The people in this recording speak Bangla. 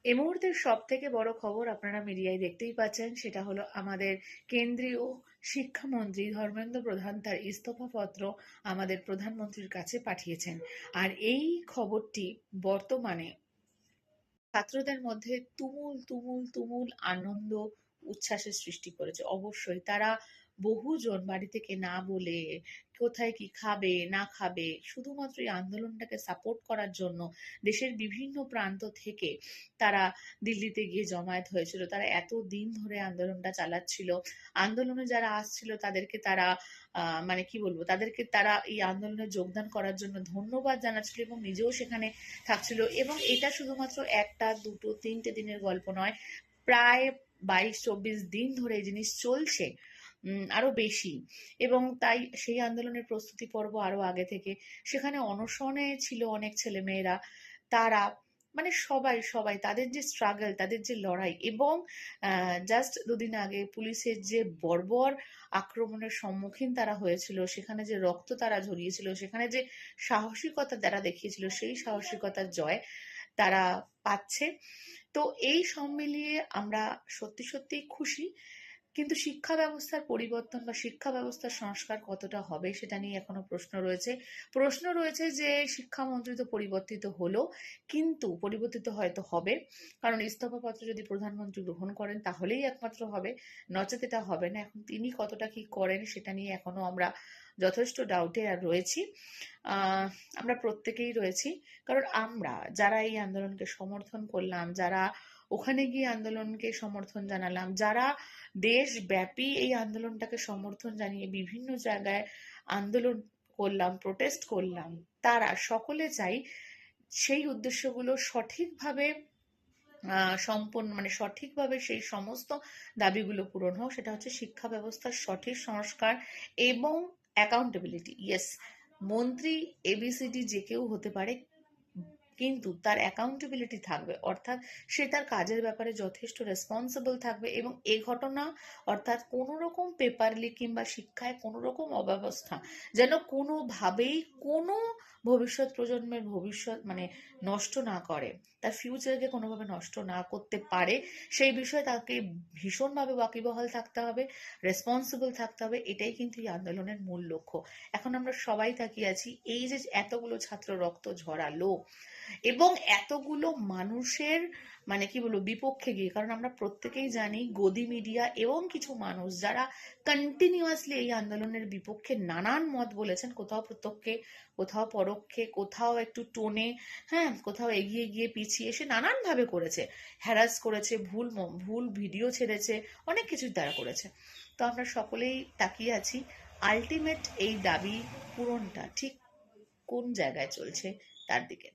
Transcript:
এই মুহূর্তের সবথেকে বড় খবর আপনারা মিডিয়ায় দেখতেই পাচ্ছেন, সেটা হলো আমাদের কেন্দ্রীয় শিক্ষামন্ত্রী ধর্মেন্দ্র প্রধান তার ইস্তফাপত্র আমাদের প্রধানমন্ত্রীর কাছে পাঠিয়েছেন। আর এই খবরটি বর্তমানে ছাত্রদের মধ্যে তুমুল তুমুল তুমুল আনন্দ উচ্ছ্বাসের সৃষ্টি করেছে। অবশ্যই তারা বহুজন বাড়ি থেকে না বলে কোথায় কি খাবে না খাবে শুধুমাত্র এই আন্দোলনটাকে সাপোর্ট করার জন্য দেশের বিভিন্ন প্রান্ত থেকে তারা দিল্লিতে গিয়ে জমায়েত হয়েছিল। তারা এত দিন ধরে আন্দোলনটা চালাচ্ছিল। আন্দোলনে যারা আসছিল তাদেরকে তারা মানে কি বলবো, তাদেরকে তারা এই আন্দোলনে যোগদান করার জন্য ধন্যবাদ জানাচ্ছিল এবং নিজেও সেখানে থাকছিল। এবং এটা শুধুমাত্র একটা দুটো তিনটে দিনের গল্প নয়, প্রায় 22-24 দিন ধরে এই জিনিস চলছে, আরো বেশি। এবং তাই সেই আন্দোলনের প্রস্তুতি পর্ব আরো আগে থেকে সেখানে অনশনে ছিল অনেক ছেলে মেয়েরা। তারা মানে সবাই সবাই তাদের যে স্ট্রাগল, তাদের যে লড়াই, এবং জাস্ট দুদিন আগে পুলিশের যে বর্বর আক্রমণের সম্মুখীন তারা হয়েছিল, সেখানে যে রক্ত তারা ঝরিয়েছিল, সেখানে যে সাহসিকতা তারা দেখিয়েছিল, সেই সাহসিকতার জয় তারা পাচ্ছে। তো এই সব মিলিয়ে আমরা সত্যি সত্যিই খুশি। কিন্তু শিক্ষা ব্যবস্থার পরিবর্তন বা শিক্ষা ব্যবস্থার সংস্কার কতটা হবে সেটা নিয়ে এখনো প্রশ্ন রয়েছে যে শিক্ষামন্ত্রী তো পরিবর্তিত হলো, কিন্তু পরিবর্তিত হয়তো হবে, কারণ ইস্তফাপত্র যদি প্রধানমন্ত্রী গ্রহণ করেন তাহলেই একমাত্র হবে, নচেত এটা হবে না। এখন তিনি কতটা কি করেন সেটা নিয়ে এখনো আমরা যথেষ্ট ডাউটে আর রয়েছি। আমরা প্রত্যেকেই রয়েছি, কারণ আমরা যারা এই আন্দোলনকে সমর্থন করলাম, যারা ওখানে গিয়ে আন্দোলনকে সমর্থন জানালাম, যারা দেশব্যাপী এই আন্দোলনটাকে সমর্থন জানিয়ে বিভিন্ন জায়গায় আন্দোলন করলাম, প্রোটেস্ট করলাম, তারা সকলে চাই সেই উদ্দেশ্যগুলো সঠিকভাবে সম্পন্ন, মানে সঠিকভাবে সেই সমস্ত দাবিগুলো পূরণ হোক। সেটা হচ্ছে শিক্ষা ব্যবস্থার সঠিক সংস্কার এবং অ্যাকাউন্টেবিলিটি। ইয়েস, মন্ত্রী এবিসিডি যে কেউ হতে পারে, কিন্তু তার অ্যাকাউন্টেবিলিটি থাকবে, অর্থাৎ সে তার কাজের ব্যাপারে যথেষ্ট রেসপন্সিবল থাকবে। এবং এই ঘটনা, অর্থাৎ কোনো রকম পেপার লিক কিংবা শিক্ষায় কোনো রকম অব্যবস্থা যেন কোনোভাবেই কোনো ভবিষ্যৎ প্রজন্মের ভবিষ্যৎ মানে নষ্ট না করে, তার ফিউচারকে কোনোভাবে নষ্ট না করতে পারে, সেই বিষয়ে তাকে ভীষণভাবে ওয়াকিবহাল থাকতে হবে, রেসপন্সিবল থাকতে হবে। এটাই কিন্তু এই আন্দোলনের মূল লক্ষ্য। এখন আমরা সবাই তাকিয়ে আছি এই যে এতগুলো ছাত্র রক্ত ঝরালো এবং এতগুলো মানুষের মানে কি বলবো বিপক্ষে গিয়ে, কারণ আমরা প্রত্যেকেই জানি গদি মিডিয়া এবং কিছু মানুষ যারা কন্টিনিউয়াসলি এই আন্দোলনের বিপক্ষে নানান মত বলেছেন, কোথাও প্রত্যক্ষে, কোথাও পরোক্ষে, কোথাও একটু টোনে, হ্যাঁ, কোথাও এগিয়ে গিয়ে পিছিয়ে এসে নানান ভাবে করেছে, হ্যারাস করেছে, ভুল ভিডিও ছেড়েছে, অনেক কিছুই তারা করেছে। তো আমরা সকলেই তাকিয়ে আছি আলটিমেট এই দাবি পূরণটা ঠিক কোন জায়গায় চলছে তার দিকে।